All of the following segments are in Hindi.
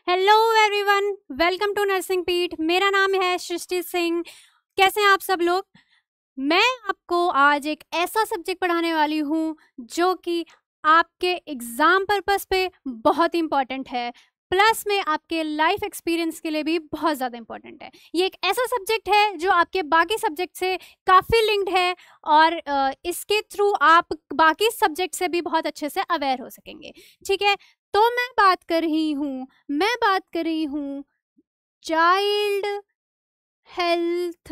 Hello everyone, welcome to nursing Peeth. मेरा नाम है सृष्टि सिंह। कैसे हैं आप सब लोग? मैं आपको आज एक ऐसा सब्जेक्ट पढ़ाने वाली हूँ जो कि आपके एग्जाम पर्पस पे बहुत इंपॉर्टेंट है, प्लस में आपके लाइफ एक्सपीरियंस के लिए भी बहुत ज़्यादा इंपॉर्टेंट है। ये एक ऐसा सब्जेक्ट है जो आपके बाकी सब्जेक्ट से काफ़ी लिंक्ड है और इसके थ्रू आप बाकी सब्जेक्ट से भी बहुत अच्छे से अवेयर हो सकेंगे। ठीक है, तो मैं बात कर रही हूँ चाइल्ड हेल्थ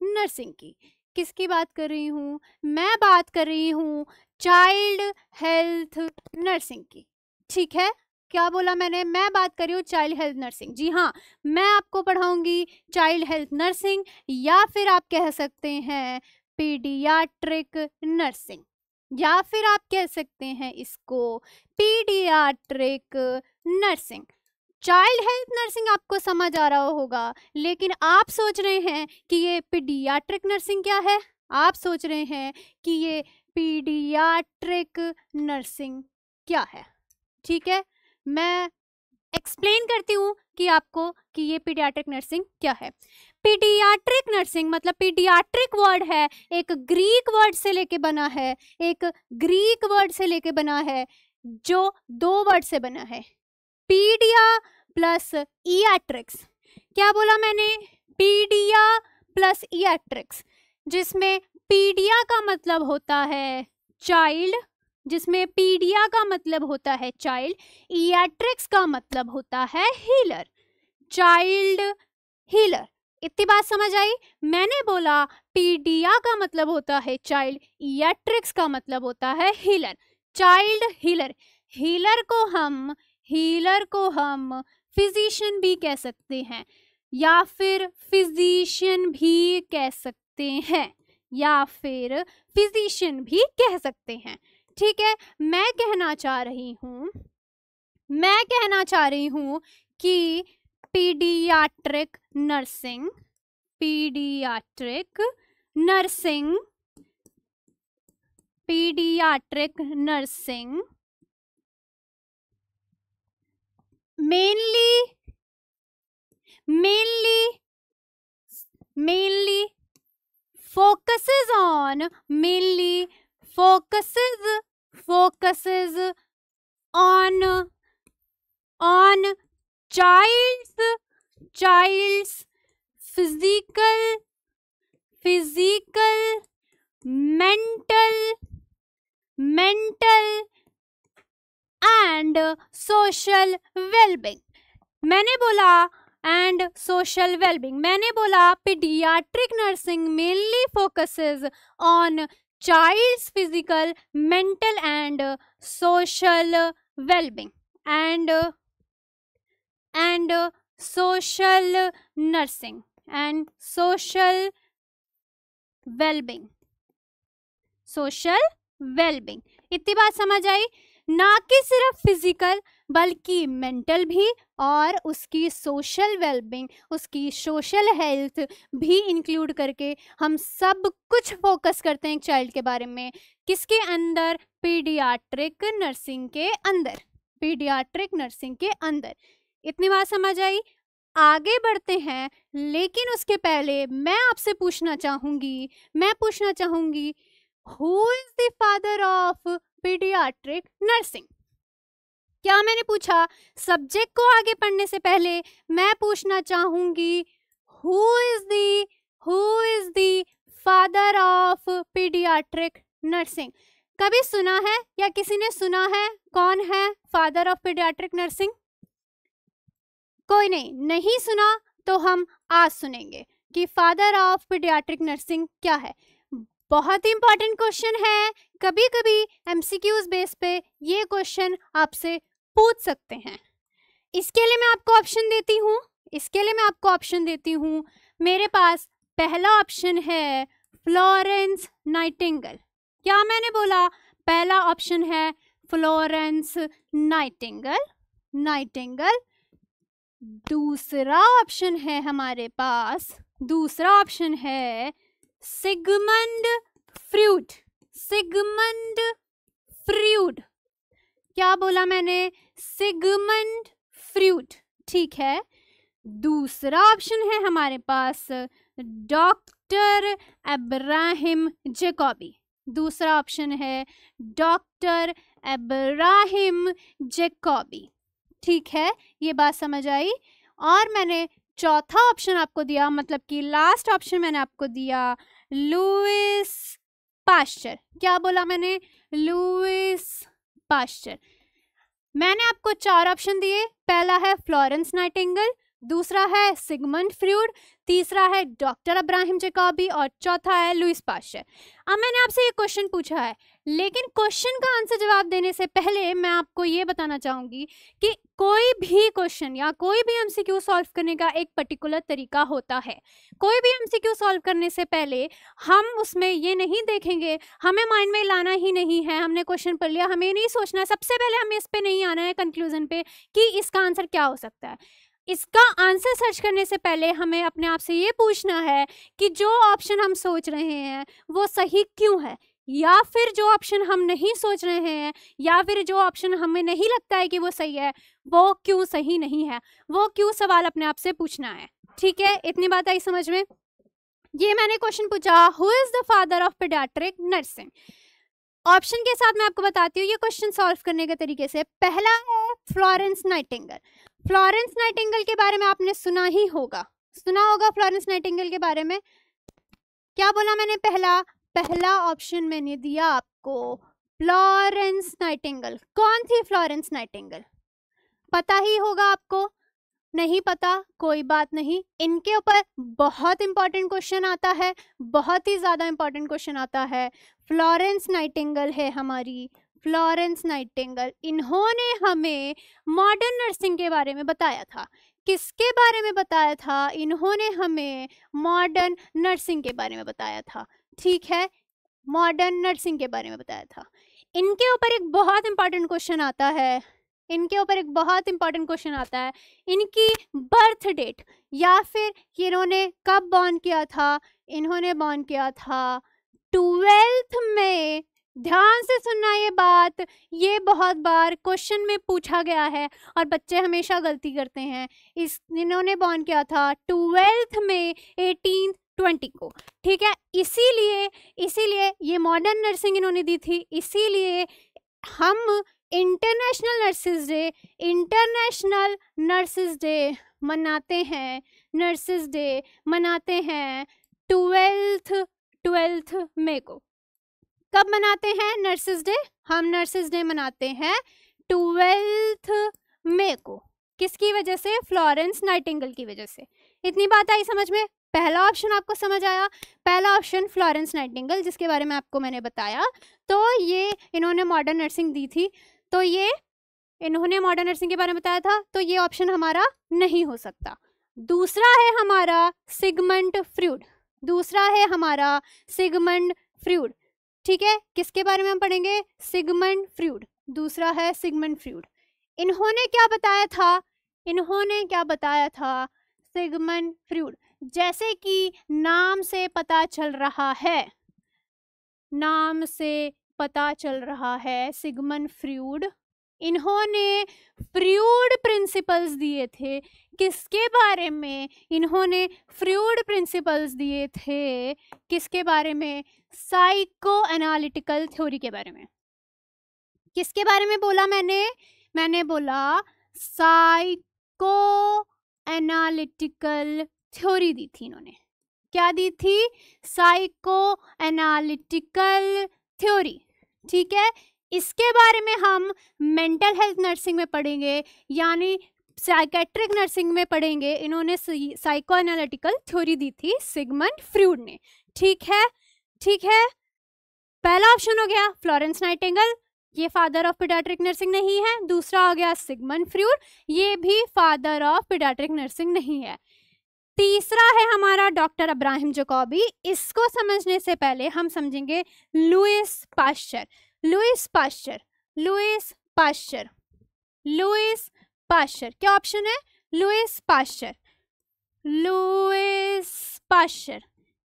नर्सिंग की। किसकी बात कर रही हूँ? मैं बात कर रही हूँ चाइल्ड हेल्थ नर्सिंग की। ठीक है, क्या बोला मैंने? मैं बात कर रही हूँ चाइल्ड हेल्थ नर्सिंग। जी हाँ, मैं आपको पढ़ाऊंगी चाइल्ड हेल्थ नर्सिंग, या फिर आप कह सकते हैं पीडियाट्रिक नर्सिंग, या फिर आप कह सकते हैं इसको paediatric nursing. Child health nursing आपको समझ आ रहा होगा, लेकिन आप सोच रहे हैं कि ये पीडियाट्रिक नर्सिंग क्या है? आप सोच रहे हैं कि ये पीडियाट्रिक नर्सिंग क्या है? ठीक है, मैं एक्सप्लेन करती हूँ कि आपको कि ये पीडियाट्रिक नर्सिंग क्या है। पीडियाट्रिक नर्सिंग मतलब पीडियाट्रिक वर्ड है, एक ग्रीक वर्ड से लेके बना है, एक ग्रीक वर्ड से लेके बना है जो दो वर्ड से बना है, पीडिया प्लस इयाट्रिक्स। क्या बोला मैंने? पीडिया प्लस इयाट्रिक्स, जिसमें पीडिया का मतलब होता है चाइल्ड, जिसमें पीडिया का मतलब होता है चाइल्ड, इयाट्रिक्स का मतलब होता है हीलर, चाइल्ड हीलर। इतनी बात समझ आई? मैंने बोला पीडिया का मतलब होता है चाइल्ड, इयाट्रिक्स का मतलब होता है हीलर, चाइल्ड हीलर। हीलर को हम फिजिशियन भी कह सकते हैं, या फिर फिजिशियन भी कह सकते हैं, या फिर फिजिशियन भी कह सकते हैं। ठीक है, मैं कहना चाह रही हूँ कि paediatric nursing mainly focuses on child's physical, mental and social well-being। मैंने बोला एंड सोशल वेलबींग। मैंने बोला paediatric nursing mainly focuses on child's physical, mental and social wellbeing and social nursing and social wellbeing. इतनी बात समझ आई? ना कि सिर्फ फिजिकल बल्कि मेंटल भी, और उसकी सोशल वेलबींग, उसकी सोशल हेल्थ भी इंक्लूड करके हम सब कुछ फोकस करते हैं चाइल्ड के बारे में। किसके अंदर? पीडियाट्रिक नर्सिंग के अंदर। इतनी बात समझ आई? आगे बढ़ते हैं, लेकिन उसके पहले मैं आपसे पूछना चाहूंगी who is the father of paediatric nursing? क्या मैंने पूछा? सब्जेक्ट को आगे पढ़ने से पहले मैं पूछना चाहूंगी who is the father of paediatric nursing? कभी सुना है या किसी ने सुना है कौन है फादर ऑफ पीडियाट्रिक नर्सिंग? कोई नहीं सुना तो हम आज सुनेंगे कि फादर ऑफ पीडियाट्रिक नर्सिंग क्या है। बहुत इंपॉर्टेंट क्वेश्चन है, कभी कभी एमसीक्यूज बेस पे ये क्वेश्चन आपसे पूछ सकते हैं। इसके लिए मैं आपको ऑप्शन देती हूँ। मेरे पास पहला ऑप्शन है फ्लोरेंस नाइटिंगेल। क्या मैंने बोला? पहला ऑप्शन है फ्लोरेंस नाइटिंगेल। दूसरा ऑप्शन है हमारे पास, सिगमंड फ्रूड। क्या बोला मैंने? Sigmund Freud. ठीक है। दूसरा ऑप्शन है हमारे पास डॉक्टर अब्राहम जैकॉबी। दूसरा ऑप्शन है डॉक्टर अब्राहम जैकॉबी। ठीक है, ये बात समझ आई। और मैंने चौथा ऑप्शन आपको दिया, मतलब कि लास्ट ऑप्शन मैंने आपको दिया लुईस पाश्चर। क्या बोला मैंने? Louis Pasteur. मैंने आपको 4 ऑप्शन दिए। पहला है फ्लोरेंस नाइटिंगेल, दूसरा है सिगमंड फ्रूड, तीसरा है डॉक्टर अब्राहम जैकॉबी और चौथा है लुईस पाश्चर। अब मैंने आपसे ये क्वेश्चन पूछा है, लेकिन क्वेश्चन का आंसर जवाब देने से पहले मैं आपको ये बताना चाहूँगी कि कोई भी क्वेश्चन या कोई भी एमसीक्यू सॉल्व करने का एक पर्टिकुलर तरीका होता है। कोई भी एमसीक्यू सॉल्व करने से पहले हम उसमें ये नहीं देखेंगे, हमें माइंड में लाना ही नहीं है हमने क्वेश्चन पढ़ लिया, हमें नहीं सोचना है, सबसे पहले हमें इस पे नहीं आना है कंक्लूजन पे कि इसका आंसर क्या हो सकता है। इसका आंसर सर्च करने से पहले हमें अपने आप से ये पूछना है कि जो ऑप्शन हम सोच रहे हैं वो सही क्यों है, या फिर जो ऑप्शन हम नहीं सोच रहे हैं या फिर जो ऑप्शन हमें नहीं लगता है कि वो सही है वो क्यों सही नहीं है, वो क्यों सवाल अपने आप से पूछना है। ठीक है, इतनी बात आई समझ में। ये मैंने क्वेश्चन पूछा, who is the father of paediatric nursing. Option के साथ मैं आपको बताती हूँ ये क्वेश्चन सॉल्व करने के तरीके से। पहला है फ्लोरेंस नाइटिंगेल। फ्लोरेंस नाइटिंगेल के बारे में आपने सुना ही होगा, सुना होगा फ्लोरेंस नाइटिंगेल के बारे में। क्या बोला मैंने? पहला ऑप्शन मैंने दिया आपको फ्लोरेंस नाइटिंगेल। कौन थी फ्लोरेंस नाइटिंगेल? पता ही होगा आपको। नहीं पता कोई बात नहीं, इनके ऊपर बहुत इंपॉर्टेंट क्वेश्चन आता है, बहुत ही ज़्यादा इंपॉर्टेंट क्वेश्चन आता है। फ्लोरेंस नाइटिंगेल है हमारी फ्लोरेंस नाइटिंगेल। इन्होंने हमें मॉडर्न नर्सिंग के बारे में बताया था। किसके बारे में बताया था? इन्होंने हमें मॉडर्न नर्सिंग के बारे में बताया था। ठीक है, मॉडर्न नर्सिंग के बारे में बताया था। इनके ऊपर एक बहुत इंपॉर्टेंट क्वेश्चन आता है, इनकी बर्थ डेट या फिर इन्होंने कब बॉर्न किया था। इन्होंने बॉर्न किया था 12 मई। ध्यान से सुनना ये बात, ये बहुत बार क्वेश्चन में पूछा गया है और बच्चे हमेशा गलती करते हैं। इन्होंने बॉर्न किया था 12 मई 1820 को। ठीक है, इसीलिए ये मॉडर्न नर्सिंग इन्होंने दी थी। इसीलिए हम इंटरनेशनल नर्सिस डे मनाते हैं 12 मई को। कब मनाते हैं नर्सिस डे? हम नर्सिस डे मनाते हैं 12 मई को। किसकी वजह से? फ्लोरेंस नाइटिंगेल की वजह से। इतनी बात आई समझ में? पहला ऑप्शन आपको समझ आया? पहला ऑप्शन फ्लोरेंस नाइटिंगेल, जिसके बारे में आपको मैंने बताया। तो ये इन्होंने मॉडर्न नर्सिंग दी थी, तो ये इन्होंने मॉडर्न नर्सिंग के बारे में बताया था, तो ये ऑप्शन हमारा नहीं हो सकता। दूसरा है हमारा सिगमंड फ्रूड। ठीक है, किसके बारे में हम पढ़ेंगे? Sigmund Freud. दूसरा है सिगमंड फ्रूड। इन्होंने क्या बताया था? सिगमंड फ्रूड, जैसे कि नाम से पता चल रहा है सिगमंड फ्रूड, इन्होंने फ्रूड प्रिंसिपल्स दिए थे। किसके बारे में? इन्होंने फ्रूड प्रिंसिपल्स दिए थे किसके बारे में? साइको एनालिटिकल थ्योरी के बारे में। किसके बारे में बोला मैंने बोला साइको एनालिटिकल थ्योरी दी थी इन्होंने। क्या दी थी? Psycho analytical theory. ठीक है, इसके बारे में हम मेंटल हेल्थ नर्सिंग में पढ़ेंगे, यानी साइकेट्रिक नर्सिंग में पढ़ेंगे। इन्होंने साइको एनालिटिकल थ्योरी दी थी सिगमंड फ्रूड ने। ठीक है, पहला ऑप्शन हो गया फ्लोरेंस नाइटिंगेल, ये फादर ऑफ पीडियाट्रिक नर्सिंग नहीं है। दूसरा हो गया सिगमंड फ्रूड, ये भी फादर ऑफ पीडियाट्रिक नर्सिंग नहीं है। तीसरा है हमारा डॉक्टर अब्राहम जैकॉबी। इसको समझने से पहले हम समझेंगे लुईस पाश्चर। क्या ऑप्शन है? Louis Pasteur.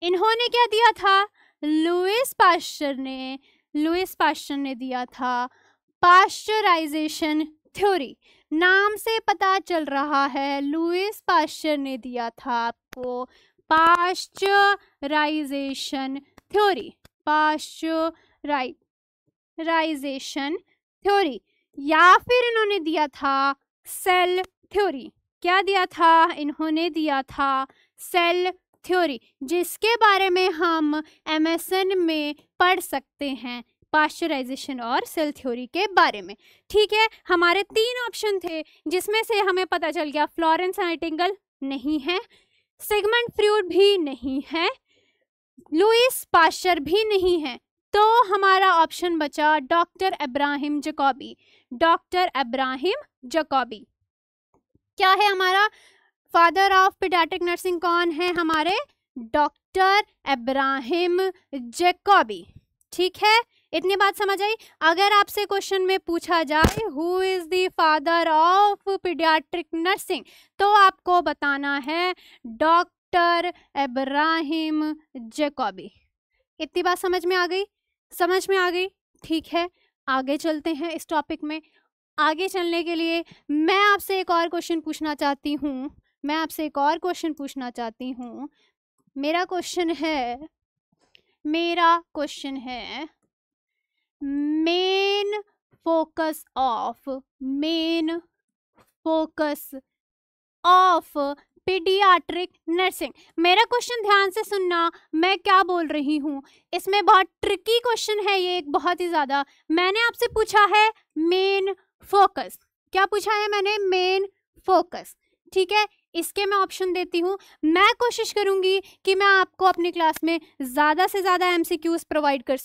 इन्होंने क्या दिया था? लुईस पाश्चर ने दिया था पाश्चराइजेशन थ्योरी। नाम से पता चल रहा है लुईस पाश्चर ने दिया था आपको पाश्चराइजेशन थ्योरी, पाश्चराइजेशन थ्योरी, या फिर इन्होंने दिया था सेल थ्योरी। क्या दिया था? इन्होंने दिया था सेल थ्योरी, जिसके बारे में हम एमएसएन में पढ़ सकते हैं, पाश्चराइजेशन और सेल थ्योरी के बारे में। ठीक है, हमारे 3 ऑप्शन थे जिसमें से हमें पता चल गया फ्लोरेंस नाइटिंगेल नहीं है, सिगमंड फ्रॉइड भी नहीं है, लुईस पाश्चर भी नहीं है। तो हमारा ऑप्शन बचा doctor Abraham Jacobi, doctor Abraham Jacobi. क्या है हमारा फादर ऑफ पीडियाट्रिक नर्सिंग? कौन है हमारे? Doctor Abraham Jacobi. ठीक है, इतनी बात समझ आई। अगर आपसे क्वेश्चन में पूछा जाए who is the father of paediatric nursing, तो आपको बताना है डॉक्टर अब्राहम जैकोबी। इतनी बात समझ में आ गई? समझ में आ गई? ठीक है, आगे चलते हैं इस टॉपिक में। आगे चलने के लिए मैं आपसे एक और क्वेश्चन पूछना चाहती हूँ, मेरा क्वेश्चन है main focus of paediatric nursing. मेरा क्वेश्चन ध्यान से सुनना, मैं क्या बोल रही हूँ। इसमें बहुत ट्रिकी क्वेश्चन है ये, एक बहुत ही ज़्यादा। मैंने आपसे पूछा है मेन फोकस। क्या पूछा है मैंने? Main focus. ठीक है, इसके मैं ऑप्शन देती हूँ। मैं कोशिश करूँगी कि मैं आपको अपनी क्लास में ज़्यादा से ज़्यादा एमसीक्यूज़ प्रोवाइड कर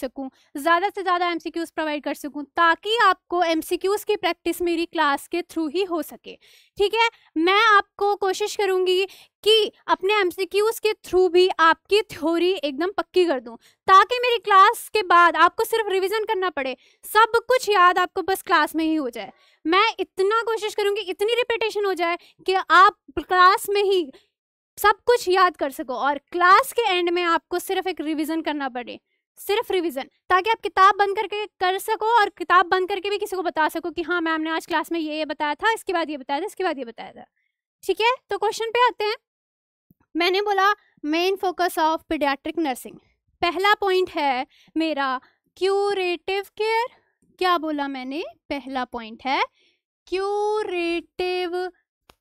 सकूँ, ताकि आपको एमसीक्यूज़ की प्रैक्टिस मेरी क्लास के थ्रू ही हो सके। ठीक है, मैं आपको कोशिश करूँगी कि अपने एमसीक्यूज़ के थ्रू भी आपकी थ्योरी एकदम पक्की कर दूँ, ताकि मेरी क्लास के बाद आपको सिर्फ रिवीजन करना पड़े, सब कुछ याद आपको बस क्लास में ही हो जाए। मैं इतना कोशिश करूँगी, इतनी रिपीटेशन हो जाए कि आप क्लास में ही सब कुछ याद कर सको, और क्लास के एंड में आपको सिर्फ एक रिवीजन करना पड़े, सिर्फ रिवीजन, ताकि आप किताब बंद करके कर सको और किताब बंद करके भी किसी को बता सको कि हाँ मैम ने आज क्लास में ये बताया था, इसके बाद ये बताया था, इसके बाद ये बताया था। ठीक है, तो क्वेश्चन पे आते हैं। मैंने बोला main focus of paediatric nursing. पहला पॉइंट है मेरा क्यूरेटिव केयर। क्या बोला मैंने? पहला पॉइंट है क्यूरेटिव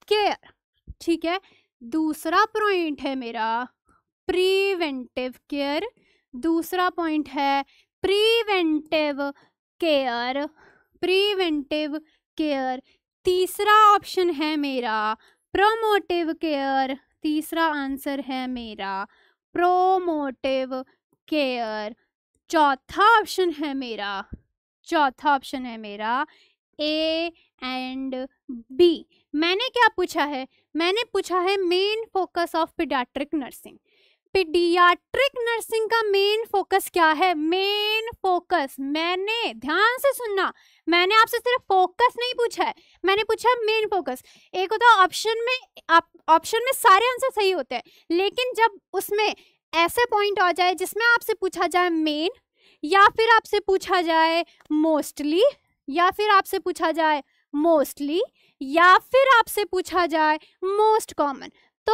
केयर। ठीक है, दूसरा पॉइंट है मेरा प्रिवेंटिव केयर। दूसरा पॉइंट है प्रिवेंटिव केयर। तीसरा ऑप्शन है मेरा प्रोमोटिव केयर। तीसरा आंसर है मेरा प्रोमोटिव केयर। चौथा ऑप्शन है मेरा ए एंड बी। मैंने क्या पूछा है? मैंने पूछा है main focus of paediatric nursing. Paediatric nursing का मेन फोकस क्या है? मेन फोकस, मैंने ध्यान से सुनना, मैंने आपसे सिर्फ फोकस नहीं पूछा है, मैंने पूछा मेन फोकस। एक होता है ऑप्शन में सारे आंसर सही होते हैं, लेकिन जब उसमें ऐसे पॉइंट आ जाए जिसमें आपसे पूछा जाए मेन, या फिर आपसे पूछा जाए मोस्टली, या फिर आपसे पूछा जाए मोस्ट कॉमन, तो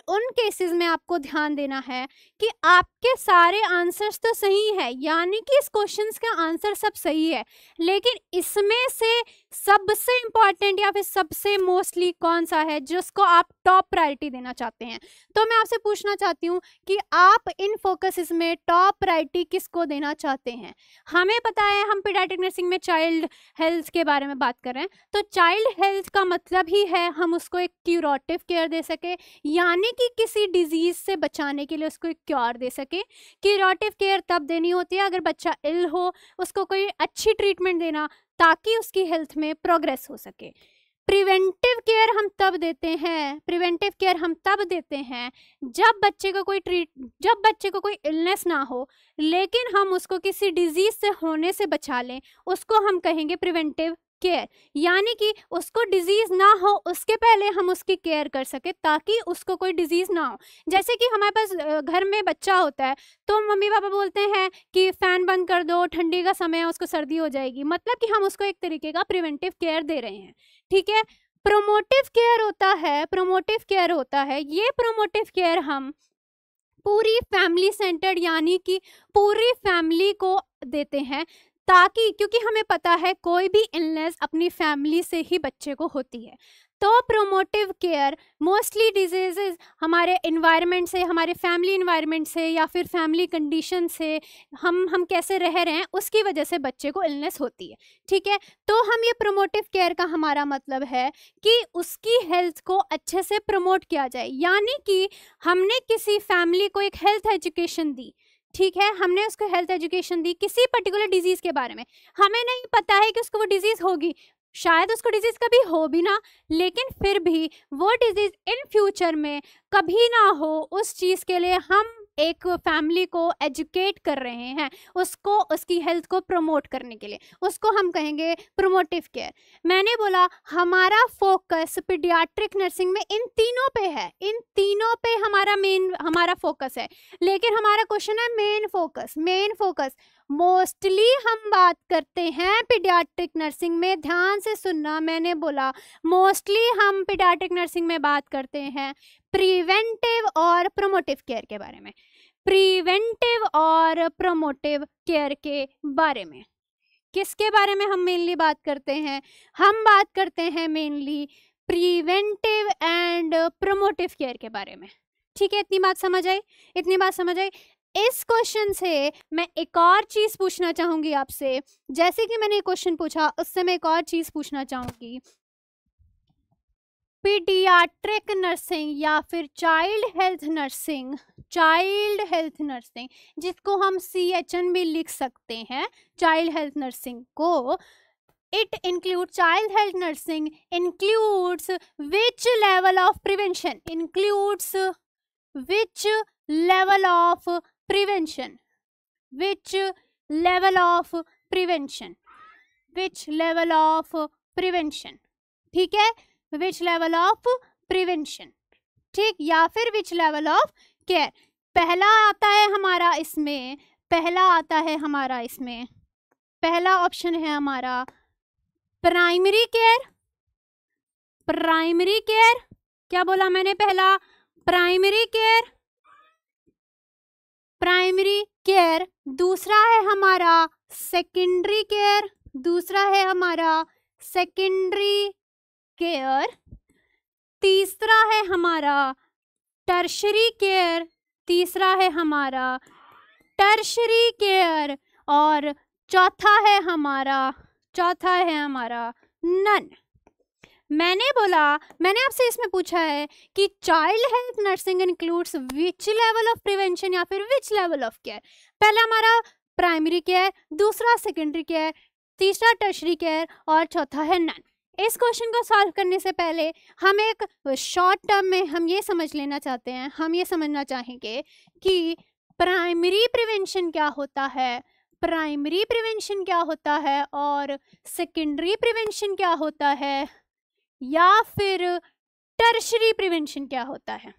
उन केसेस में आपको ध्यान देना है कि आपके सारे आंसर्स तो सही है, यानी कि इस क्वेश्चंस का आंसर सब सही है, लेकिन इसमें से सबसे इम्पॉर्टेंट या फिर सबसे मोस्टली कौन सा है जिसको आप टॉप प्रायोरिटी देना चाहते हैं। तो मैं आपसे पूछना चाहती हूँ कि आप इन फोकसेस में टॉप प्रायोरिटी किसको देना चाहते हैं। हमें पता है हम पीडियाट्रिक नर्सिंग में चाइल्ड हेल्थ के बारे में बात कर रहे हैं, तो चाइल्ड हेल्थ का मतलब ही है हम उसको एक क्यूरेटिव केयर दे सके, यानी कि किसी डिजीज से बचाने के लिए उसको एक क्योर दे सके। क्यूरेटिव केयर तब देनी होती है अगर बच्चा इल हो, उसको कोई अच्छी ट्रीटमेंट देना ताकि उसकी हेल्थ में प्रोग्रेस हो सके। प्रिवेंटिव केयर हम तब देते हैं जब बच्चे को कोई इलनेस ना हो, लेकिन हम उसको किसी डिजीज से होने से बचा लें, उसको हम कहेंगे प्रिवेंटिव केयर, यानी कि उसको डिजीज ना हो उसके पहले हम उसकी केयर कर सके ताकि उसको कोई डिजीज ना हो। जैसे कि हमारे पास घर में बच्चा होता है तो मम्मी पापा बोलते हैं कि फैन बंद कर दो, ठंडी का समय है, उसको सर्दी हो जाएगी, मतलब कि हम उसको एक तरीके का प्रिवेंटिव केयर दे रहे हैं। ठीक है। प्रोमोटिव केयर होता है ये प्रोमोटिव केयर हम पूरी फैमिली सेंटर्ड यानी कि पूरी फैमिली को देते हैं, ताकि क्योंकि हमें पता है कोई भी इलनेस अपनी फैमिली से ही बच्चे को होती है, तो प्रोमोटिव केयर मोस्टली डिजीजेस हमारे इन्वायरमेंट से, हमारे फैमिली इन्वायरमेंट से या फिर फैमिली कंडीशन से, हम कैसे रह रहे हैं उसकी वजह से बच्चे को इलनेस होती है, ठीक है। तो हम ये प्रोमोटिव केयर का हमारा मतलब है कि उसकी हेल्थ को अच्छे से प्रमोट किया जाए, यानी कि हमने किसी फैमिली को एक हेल्थ एजुकेशन दी, ठीक है, हमने उसको हेल्थ एजुकेशन दी किसी पर्टिकुलर डिजीज के बारे में, हमें नहीं पता है कि उसको वो डिजीज होगी, शायद उसको डिजीज कभी हो भी ना, लेकिन फिर भी वो डिजीज इन फ्यूचर में कभी ना हो, उस चीज़ के लिए हम एक फैमिली को एजुकेट कर रहे हैं, उसको उसकी हेल्थ को प्रमोट करने के लिए, उसको हम कहेंगे प्रोमोटिव केयर। मैंने बोला हमारा फोकस पीडियाट्रिक नर्सिंग में इन तीनों पे है, इन तीनों पे हमारा फोकस है, लेकिन हमारा क्वेश्चन है मेन फोकस मोस्टली हम बात करते हैं पीडियाट्रिक नर्सिंग में, ध्यान से सुनना, मैंने बोला मोस्टली हम पीडियाट्रिक नर्सिंग में बात करते हैं प्रिवेंटिव और प्रोमोटिव केयर के बारे में, प्रिवेंटिव और प्रोमोटिव केयर के बारे में। किसके बारे में हम मेनली बात करते हैं? हम बात करते हैं mainly preventive and promotive care के बारे में, ठीक है। इतनी बात समझ आई? इस क्वेश्चन से मैं एक और चीज पूछना चाहूंगी आपसे, जैसे कि मैंने क्वेश्चन पूछा उससे मैं एक और चीज पूछना चाहूंगी, पीडियाट्रिक नर्सिंग या फिर चाइल्ड हेल्थ नर्सिंग जिसको हम CHN भी लिख सकते हैं, चाइल्ड हेल्थ नर्सिंग को, it includes child health nursing includes which level of prevention, ठीक है, which level of prevention, ठीक, या फिर which level of care। पहला आता है हमारा इसमें पहला ऑप्शन है हमारा प्राइमरी केयर, क्या बोला मैंने? पहला प्राइमरी केयर, दूसरा है हमारा सेकेंडरी केयर, तीसरा है हमारा टर्शरी केयर, और चौथा है हमारा नन। मैंने आपसे इसमें पूछा है कि child health nursing includes which level of prevention या फिर विच लेवल ऑफ केयर। पहला हमारा प्राइमरी केयर, दूसरा सेकेंडरी केयर, तीसरा टर्शरी केयर और चौथा है नन। इस क्वेश्चन को सॉल्व करने से पहले हम एक शॉर्ट टर्म में हम ये समझना चाहेंगे कि प्राइमरी प्रिवेंशन क्या होता है और सेकेंडरी प्रिवेंशन क्या होता है या फिर टर्शरी प्रिवेंशन क्या होता है।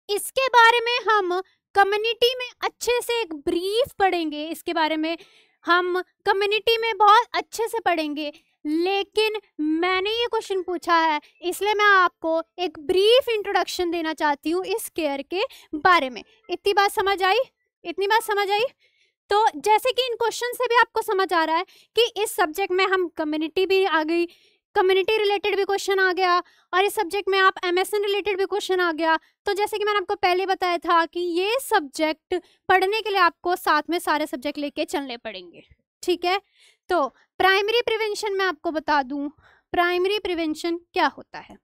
इसके बारे में हम कम्युनिटी में अच्छे से एक ब्रीफ पढ़ेंगे, इसके बारे में हम कम्युनिटी में बहुत अच्छे से पढ़ेंगे, लेकिन मैंने ये क्वेश्चन पूछा है इसलिए मैं आपको एक ब्रीफ इंट्रोडक्शन देना चाहती हूँ इस केयर के बारे में। इतनी बात समझ आई? तो जैसे कि इन क्वेश्चन से भी आपको समझ आ रहा है कि इस सब्जेक्ट में हम कम्युनिटी भी आ गई, कम्युनिटी रिलेटेड भी क्वेश्चन आ गया, और इस सब्जेक्ट में आप MSN रिलेटेड भी क्वेश्चन आ गया। तो जैसे कि मैंने आपको पहले बताया था कि ये सब्जेक्ट पढ़ने के लिए आपको साथ में सारे सब्जेक्ट लेके चलने पड़ेंगे, ठीक है। तो प्राइमरी प्रिवेंशन मैं आपको बता दूं, प्राइमरी प्रिवेंशन क्या होता है।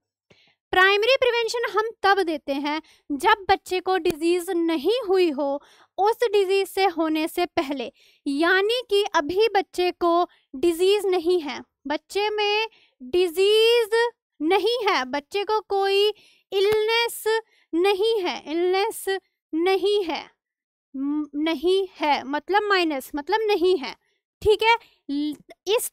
प्राइमरी प्रिवेंशन हम तब देते हैं जब बच्चे को डिजीज नहीं हुई हो, उस डिजीज से होने से पहले, यानी कि अभी बच्चे को डिजीज नहीं है, बच्चे में डिजीज नहीं है, बच्चे को कोई इलनेस नहीं है मतलब माइनस मतलब नहीं है, ठीक है। इस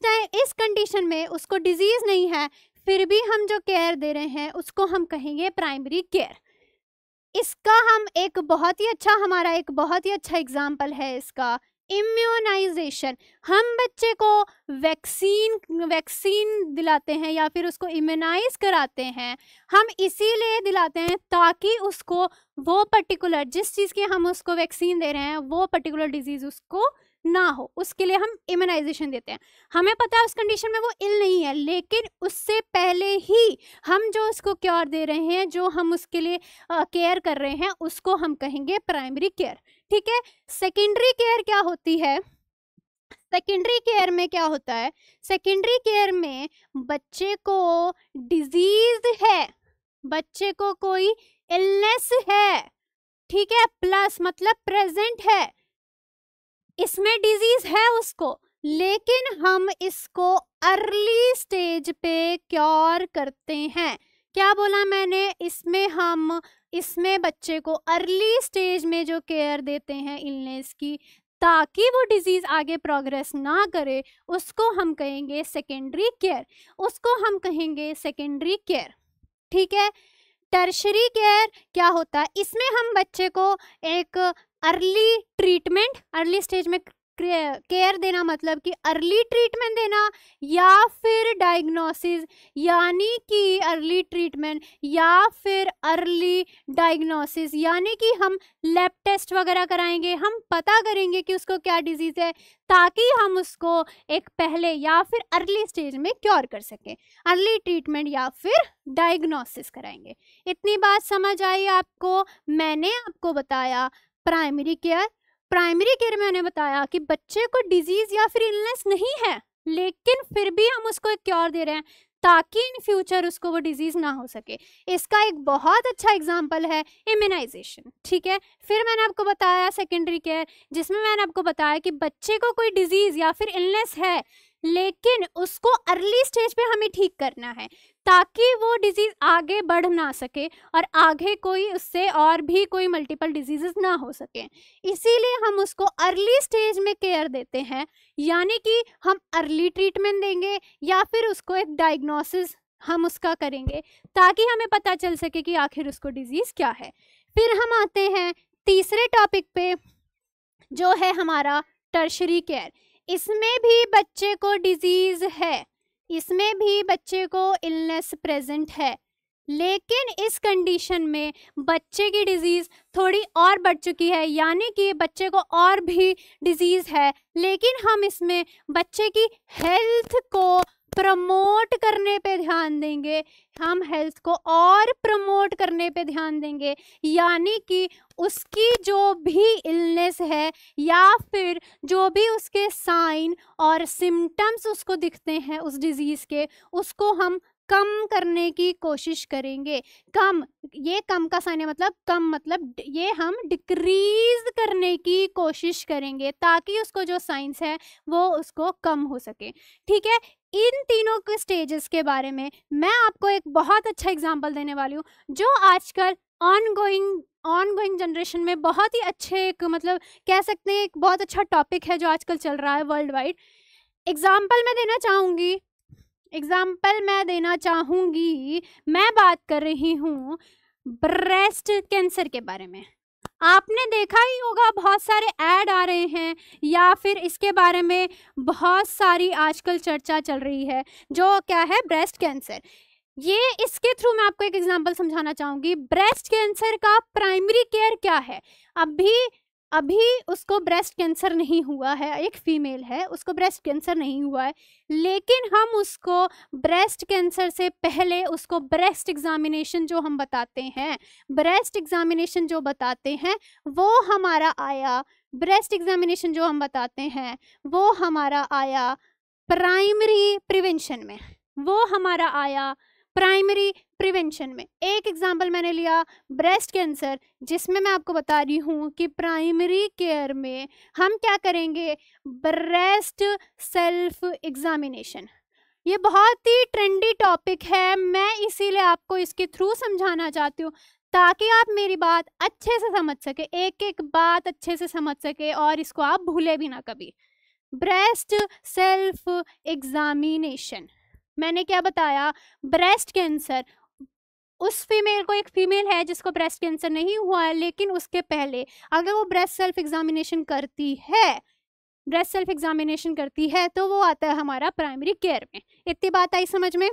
कंडीशन में उसको डिजीज नहीं है, फिर भी हम जो केयर दे रहे हैं उसको हम कहेंगे प्राइमरी केयर। इसका हम एक बहुत ही अच्छा एग्जाम्पल है इसका इम्यूनाइजेशन, हम बच्चे को वैक्सीन दिलाते हैं या फिर उसको इम्यूनाइज कराते हैं, हम इसीलिए दिलाते हैं ताकि उसको वो पर्टिकुलर जिस चीज़ की हम उसको वैक्सीन दे रहे हैं वो पर्टिकुलर डिजीज़ उसको ना हो, उसके लिए हम इम्यूनाइजेशन देते हैं। हमें पता है उस कंडीशन में वो इल नहीं है, लेकिन उससे पहले ही हम जो उसको क्योर दे रहे हैं, जो हम उसके लिए केयर कर रहे हैं, उसको हम कहेंगे प्राइमरी केयर। ठीक है। सेकेंडरी केयर क्या होती है? सेकेंडरी केयर में क्या होता है? सेकेंडरी केयर में बच्चे को डिजीज है, बच्चे को कोई इलनेस है, ठीक है, प्लस मतलब प्रेजेंट है, इसमें डिजीज है उसको, लेकिन हम इसको अर्ली स्टेज पे क्योर करते हैं। क्या बोला मैंने? इसमें बच्चे को अर्ली स्टेज में जो केयर देते हैं इलनेस की, ताकि वो डिजीज आगे प्रोग्रेस ना करे, उसको हम कहेंगे सेकेंडरी केयर, उसको हम कहेंगे सेकेंडरी केयर। ठीक है। टर्शरी केयर क्या होता है? इसमें हम बच्चे को एक अर्ली ट्रीटमेंट, अर्ली स्टेज में केयर देना, मतलब कि अर्ली ट्रीटमेंट देना या फिर डायग्नोसिस, यानी कि अर्ली ट्रीटमेंट या फिर अर्ली डायग्नोसिस, यानी कि हम लैब टेस्ट वगैरह कराएंगे, हम पता करेंगे कि उसको क्या डिजीज़ है, ताकि हम उसको एक पहले या फिर अर्ली स्टेज में क्योर कर सकें। अर्ली ट्रीटमेंट या फिर डायग्नोसिस कराएंगे। इतनी बात समझ आई आपको? मैंने आपको बताया प्राइमरी केयर। प्राइमरी केयर में मैंने बताया कि बच्चे को डिजीज या फिर इलनेस नहीं है, लेकिन फिर भी हम उसको एक क्योर दे रहे हैं ताकि इन फ्यूचर उसको वो डिजीज ना हो सके। इसका एक बहुत अच्छा एग्जांपल है इम्यूनाइजेशन। ठीक है। फिर मैंने आपको बताया सेकेंडरी केयर, जिसमें मैंने आपको बताया कि बच्चे को कोई डिजीज या फिर इलनेस है, लेकिन उसको अर्ली स्टेज पे हमें ठीक करना है ताकि वो डिजीज आगे बढ़ ना सके और आगे कोई उससे और भी कोई मल्टीपल डिजीजेस ना हो सके। इसीलिए हम उसको अर्ली स्टेज में केयर देते हैं, यानी कि हम अर्ली ट्रीटमेंट देंगे या फिर उसको एक डायग्नोसिस हम उसका करेंगे ताकि हमें पता चल सके कि आखिर उसको डिजीज क्या है। फिर हम आते हैं तीसरे टॉपिक पे, जो है हमारा टर्शरी केयर। इसमें भी बच्चे को डिजीज है, इसमें भी बच्चे को इलनेस प्रेजेंट है, लेकिन इस कंडीशन में बच्चे की डिजीज थोड़ी और बढ़ चुकी है, यानी कि बच्चे को और भी डिजीज है, लेकिन हम इसमें बच्चे की हेल्थ को प्रमोट करने पे ध्यान देंगे, हम हेल्थ को और प्रमोट करने पे ध्यान देंगे, यानी कि उसकी जो भी इलनेस है या फिर जो भी उसके साइन और सिम्टम्स उसको दिखते हैं उस डिजीज़ के, उसको हम कम करने की कोशिश करेंगे। ये कम का साइन है, मतलब कम, मतलब ये हम डिक्रीज करने की कोशिश करेंगे ताकि उसको जो साइंस है वो उसको कम हो सके। ठीक है। इन तीनों के स्टेजेस के बारे में मैं आपको एक बहुत अच्छा एग्जांपल देने वाली हूँ, जो आजकल ऑनगोइंग जनरेशन में बहुत ही अच्छे, एक मतलब कह सकते हैं एक बहुत अच्छा टॉपिक है जो आजकल चल रहा है वर्ल्ड वाइड। एग्जाम्पल मैं देना चाहूँगी, मैं बात कर रही हूँ ब्रेस्ट कैंसर के बारे में। आपने देखा ही होगा, बहुत सारे ऐड आ रहे हैं या फिर इसके बारे में बहुत सारी आजकल चर्चा चल रही है, जो क्या है, ब्रेस्ट कैंसर। ये इसके थ्रू मैं आपको एक एग्जांपल समझाना चाहूँगी। ब्रेस्ट कैंसर का प्राइमरी केयर क्या है? अभी उसको ब्रेस्ट कैंसर नहीं हुआ है, एक फीमेल है, उसको ब्रेस्ट कैंसर नहीं हुआ है, लेकिन हम उसको ब्रेस्ट कैंसर से पहले उसको ब्रेस्ट एग्जामिनेशन जो हम बताते हैं, ब्रेस्ट एग्जामिनेशन जो बताते हैं वो हमारा आया, ब्रेस्ट एग्जामिनेशन जो हम बताते हैं वो हमारा आया प्राइमरी प्रिवेंशन में, वो हमारा आया प्राइमरी प्रिवेंशन में। एक एग्जाम्पल मैंने लिया ब्रेस्ट कैंसर, जिसमें मैं आपको बता रही हूँ कि प्राइमरी केयर में हम क्या करेंगे, ब्रेस्ट सेल्फ एग्जामिनेशन। ये बहुत ही ट्रेंडी टॉपिक है, मैं इसीलिए आपको इसके थ्रू समझाना चाहती हूँ ताकि आप मेरी बात अच्छे से समझ सके, एक एक बात अच्छे से समझ सके और इसको आप भूले भी ना कभी। ब्रेस्ट सेल्फ एग्जामिनेशन, मैंने क्या बताया, ब्रेस्ट कैंसर, उस फीमेल को, एक फीमेल है जिसको ब्रेस्ट कैंसर नहीं हुआ है, लेकिन उसके पहले अगर वो ब्रेस्ट सेल्फ एग्जामिनेशन करती है ब्रेस्ट सेल्फ एग्जामिनेशन करती है, तो वो आता है हमारा प्राइमरी केयर में। इतनी बात आई समझ में।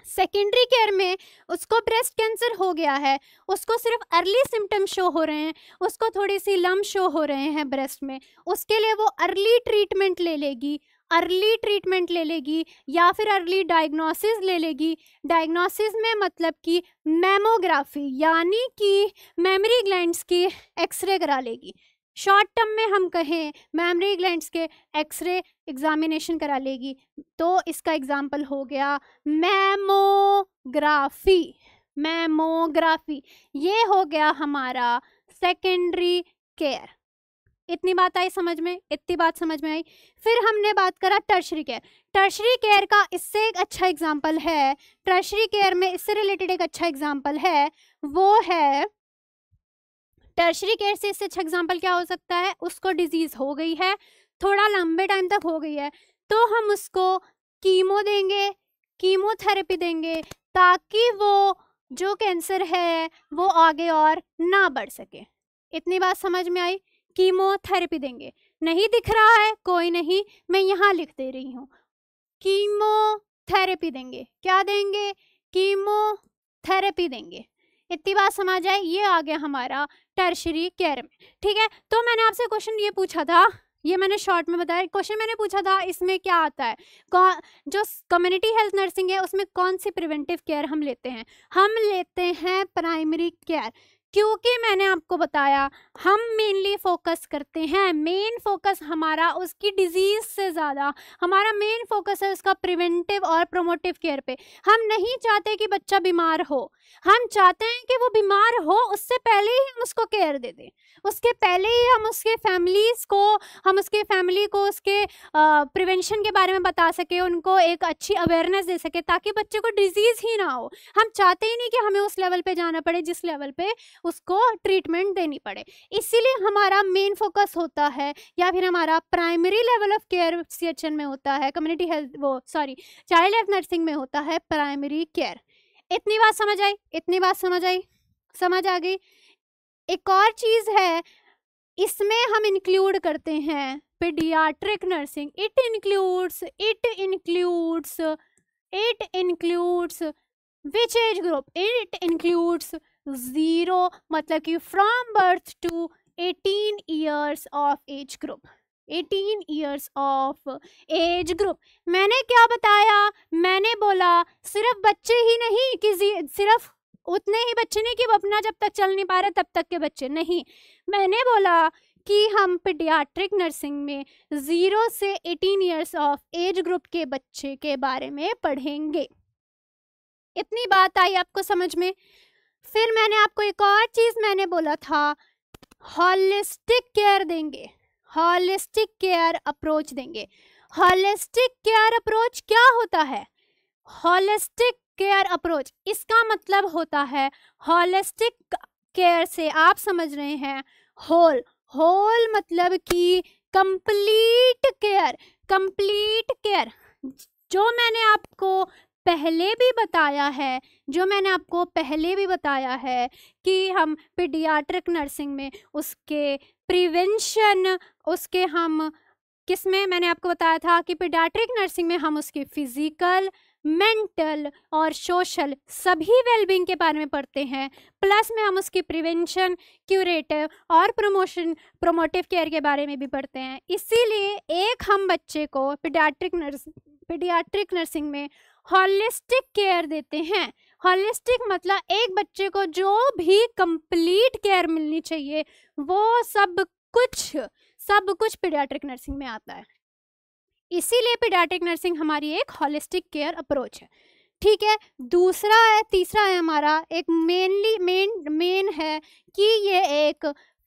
सेकेंडरी केयर में उसको ब्रेस्ट कैंसर हो गया है, उसको सिर्फ अर्ली सिम्टम शो हो रहे हैं, उसको थोड़ी सी लम्ब शो हो रहे हैं ब्रेस्ट में, उसके लिए वो अर्ली ट्रीटमेंट ले लेगी, या फिर अर्ली डायग्नोसिस ले लेगी। डायग्नोसिस में मतलब कि मैमोग्राफी यानी कि मेमरी ग्लैंड्स की एक्सरे करा लेगी। शॉर्ट टर्म में हम कहें मेमरी ग्लैंड्स के एक्सरे एग्जामिनेशन करा लेगी। तो इसका एग्जाम्पल हो गया मैमोग्राफी। ये हो गया हमारा सेकेंडरी केयर। इतनी बात आई समझ में, इतनी बात समझ में आई। फिर हमने बात करा टर्शरी केयर। टर्शरी केयर का इससे एक अच्छा एग्जाम्पल है, टर्शरी केयर में इससे रिलेटेड एक अच्छा एग्जाम्पल है, वो है टर्शरी केयर से इससे अच्छा एग्जाम्पल क्या हो सकता है, उसको डिजीज हो गई है, थोड़ा लंबे टाइम तक हो गई है, तो हम उसको कीमो देंगे, कीमोथेरेपी देंगे, ताकि वो जो कैंसर है वो आगे और ना बढ़ सके। इतनी बात समझ में आई। कीमोथेरेपी देंगे। नहीं दिख रहा है कोई नहीं, मैं यहाँ लिख दे रही हूँ, कीमोथेरेपी देंगे। क्या देंगे, कीमोथेरेपी देंगे। इतनी बात समझ आए। ये आ गया हमारा टर्शरी केयर में। ठीक है, तो मैंने आपसे क्वेश्चन ये पूछा था, ये मैंने शॉर्ट में बताया, क्वेश्चन मैंने पूछा था इसमें क्या आता है, जो कम्युनिटी हेल्थ नर्सिंग है उसमें कौन सी प्रिवेंटिव केयर हम लेते हैं, हम लेते हैं प्राइमरी केयर। क्योंकि मैंने आपको बताया हम मेनली फोकस करते हैं, मेन फोकस हमारा उसकी डिजीज से ज़्यादा हमारा मेन फोकस है उसका प्रिवेंटिव और प्रोमोटिव केयर पे। हम नहीं चाहते कि बच्चा बीमार हो, हम चाहते हैं कि वो बीमार हो उससे पहले ही हम उसको केयर दे दें, उसके पहले ही हम उसके फैमिली को उसके प्रिवेंशन के बारे में बता सके, उनको एक अच्छी अवेयरनेस दे सके, ताकि बच्चे को डिजीज़ ही ना हो। हम चाहते ही नहीं कि हमें उस लेवल पे जाना पड़े जिस लेवल पे उसको ट्रीटमेंट देनी पड़े। इसीलिए हमारा मेन फोकस होता है, या फिर हमारा primary level of care CHN में होता है, community health child health nursing में होता है प्राइमरी केयर। इतनी बात समझ आई, इतनी बात समझ आई, समझ आ गई। एक और चीज़ है इसमें हम इंक्लूड करते हैं paediatric nursing. It includes which age group, it includes 0 मतलब कि from birth to 18 years of age group, 18 years of age group. मैंने क्या बताया, मैंने बोला सिर्फ बच्चे ही नहीं कि सिर्फ उतने ही बच्चे नहीं कि वो अपना जब तक चल नहीं पा रहे तब तक के बच्चे नहीं, मैंने बोला कि हम पीडियाट्रिक नर्सिंग में 0 से 18 ईयर्स ऑफ एज ग्रुप के बच्चे के बारे में पढ़ेंगे। इतनी बात आई आपको समझ में। फिर मैंने आपको एक और चीज़ मैंने बोला था, हॉलिस्टिक केयर देंगे, हॉलिस्टिक केयर अप्रोच देंगे। हॉलिस्टिक केयर अप्रोच क्या होता है, हॉलिस्टिक केयर अप्रोच इसका मतलब होता है, हॉलिस्टिक केयर से आप समझ रहे हैं होल मतलब कि कंप्लीट केयर, कंप्लीट केयर। जो मैंने आपको पहले भी बताया है कि हम पीडियाट्रिक नर्सिंग में उसके प्रिवेंशन, उसके हम किसमें मैंने आपको बताया था कि पीडियाट्रिक नर्सिंग में हम उसकी फिजिकल, मेंटल और सोशल सभी वेलबींग के बारे में पढ़ते हैं, प्लस में हम उसकी प्रिवेंशन, क्यूरेटिव और प्रोमोटिव केयर के बारे में भी पढ़ते हैं। इसीलिए एक हम बच्चे को पीडियाट्रिक नर्सिंग में हॉलिस्टिक केयर देते हैं। हॉलिस्टिक मतलब एक बच्चे को जो भी कंप्लीट केयर मिलनी चाहिए वो सब कुछ पीडियाट्रिक नर्सिंग में आता है। इसीलिए पीडियाट्रिक नर्सिंग हमारी एक हॉलिस्टिक केयर अप्रोच है। ठीक है, तीसरा है हमारा एक मेन है कि ये एक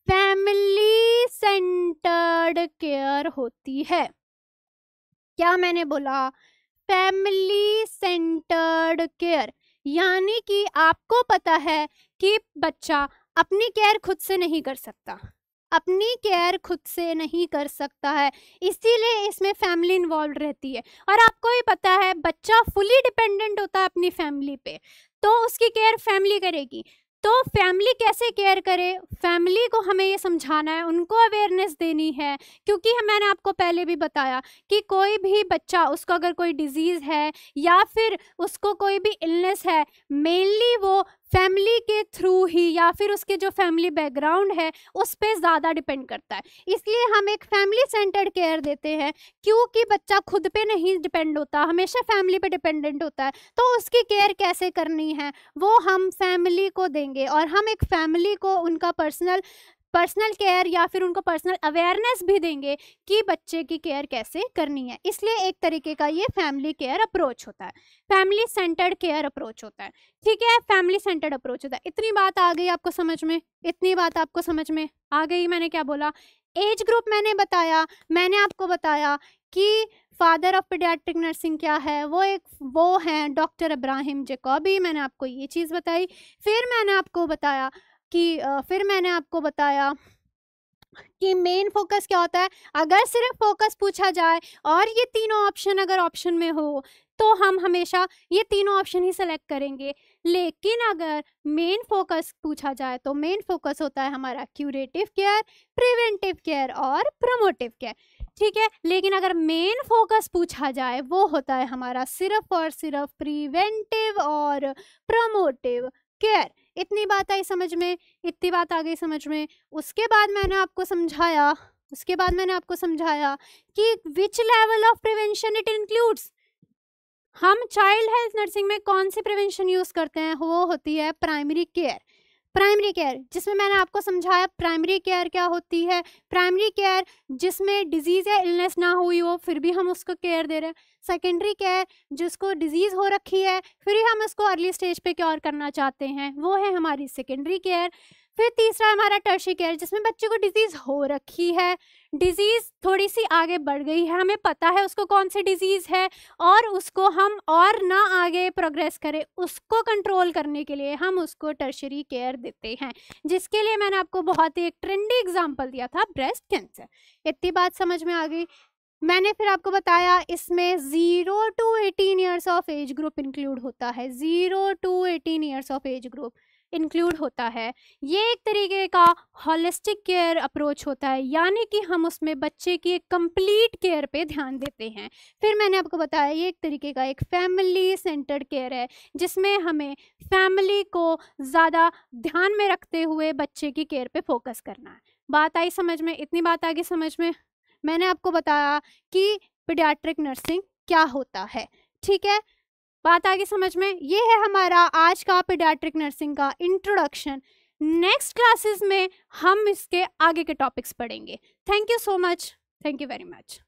फैमिली सेंटर्ड केयर होती है। क्या मैंने बोला, फैमिली सेंटर्ड केयर, यानी कि आपको पता है कि बच्चा अपनी केयर खुद से नहीं कर सकता, है, इसीलिए इसमें फैमिली इन्वॉल्व रहती है। और आपको भी पता है बच्चा फुली डिपेंडेंट होता है अपनी फैमिली पे, तो उसकी केयर फैमिली करेगी। तो फैमिली कैसे केयर करे, फैमिली को हमें ये समझाना है, उनको अवेयरनेस देनी है, क्योंकि मैंने आपको पहले भी बताया कि कोई भी बच्चा, उसको अगर कोई डिजीज़ है या फिर उसको कोई भी इलनेस है, मेनली वो फैमिली के थ्रू ही या फिर उसके जो फैमिली बैकग्राउंड है उस पर ज़्यादा डिपेंड करता है। इसलिए हम एक फैमिली सेंटर्ड केयर देते हैं, क्योंकि बच्चा खुद पे नहीं डिपेंड होता, हमेशा फैमिली पे डिपेंडेंट होता है। तो उसकी केयर कैसे करनी है वो हम फैमिली को देंगे, और हम एक फैमिली को उनका पर्सनल केयर या फिर उनको पर्सनल अवेयरनेस भी देंगे कि बच्चे की केयर कैसे करनी है। इसलिए एक तरीके का ये फैमिली केयर अप्रोच होता है, फैमिली सेंटर्ड केयर अप्रोच होता है। ठीक है, फैमिली सेंटर्ड अप्रोच होता है। इतनी बात आ गई आपको समझ में, इतनी बात आपको समझ में आ गई। मैंने क्या बोला, एज ग्रुप मैंने बताया, मैंने आपको बताया कि फादर ऑफ पीडियाट्रिक नर्सिंग क्या है, वो हैं डॉक्टर इब्राहिम जैकबी, मैंने आपको ये चीज़ बताई। फिर मैंने आपको बताया कि मेन फोकस क्या होता है। अगर सिर्फ फोकस पूछा जाए और ये तीनों ऑप्शन अगर ऑप्शन में हो तो हम हमेशा ये तीनों ऑप्शन ही सेलेक्ट करेंगे, लेकिन अगर मेन फोकस पूछा जाए तो मेन फोकस होता है हमारा क्यूरेटिव केयर, प्रिवेंटिव केयर और प्रमोटिव केयर। ठीक है, लेकिन अगर मेन फोकस पूछा जाए वो होता है हमारा सिर्फ और सिर्फ प्रिवेंटिव और प्रमोटिव केयर। इतनी बात आई समझ में, इतनी बात आ गई समझ में। उसके बाद मैंने आपको समझाया कि which level of prevention it includes. हम चाइल्ड हेल्थ नर्सिंग में कौन सी प्रिवेंशन यूज करते हैं, वो होती है प्राइमरी केयर। प्राइमरी केयर जिसमें मैंने आपको समझाया प्राइमरी केयर क्या होती है। प्राइमरी केयर जिसमें डिजीज़ या इलनेस ना हुई हो फिर भी हम उसको केयर दे रहे हैं। सेकेंडरी केयर जिसको डिजीज़ हो रखी है फिर ही हम उसको अर्ली स्टेज पे क्योर करना चाहते हैं, वो है हमारी सेकेंडरी केयर। फिर तीसरा हमारा टर्शियरी केयर जिसमें बच्चे को डिजीज़ हो रखी है, डिजीज़ थोड़ी सी आगे बढ़ गई है, हमें पता है उसको कौन सी डिजीज़ है और उसको हम और ना आगे प्रोग्रेस करें, उसको कंट्रोल करने के लिए हम उसको टर्शियरी केयर देते हैं, जिसके लिए मैंने आपको बहुत ही एक ट्रेंडी एग्जांपल दिया था, ब्रेस्ट कैंसर। इतनी बात समझ में आ गई। मैंने फिर आपको बताया इसमें 0 to 18 years of age group include होता है, 0 to 18 years of age group include होता है। ये एक तरीके का होलिस्टिक केयर अप्रोच होता है, यानी कि हम उसमें बच्चे की एक कंप्लीट केयर पे ध्यान देते हैं। फिर मैंने आपको बताया ये एक तरीके का एक फैमिली सेंटर्ड केयर है, जिसमें हमें फैमिली को ज़्यादा ध्यान में रखते हुए बच्चे की केयर पे फोकस करना है। बात आई समझ में, इतनी बात आ गई समझ में। मैंने आपको बताया कि पीडियाट्रिक नर्सिंग क्या होता है। ठीक है, बात आगे समझ में। ये है हमारा आज का पीडियाट्रिक नर्सिंग का इंट्रोडक्शन। नेक्स्ट क्लासेस में हम इसके आगे के टॉपिक्स पढ़ेंगे। Thank you so much, thank you very much.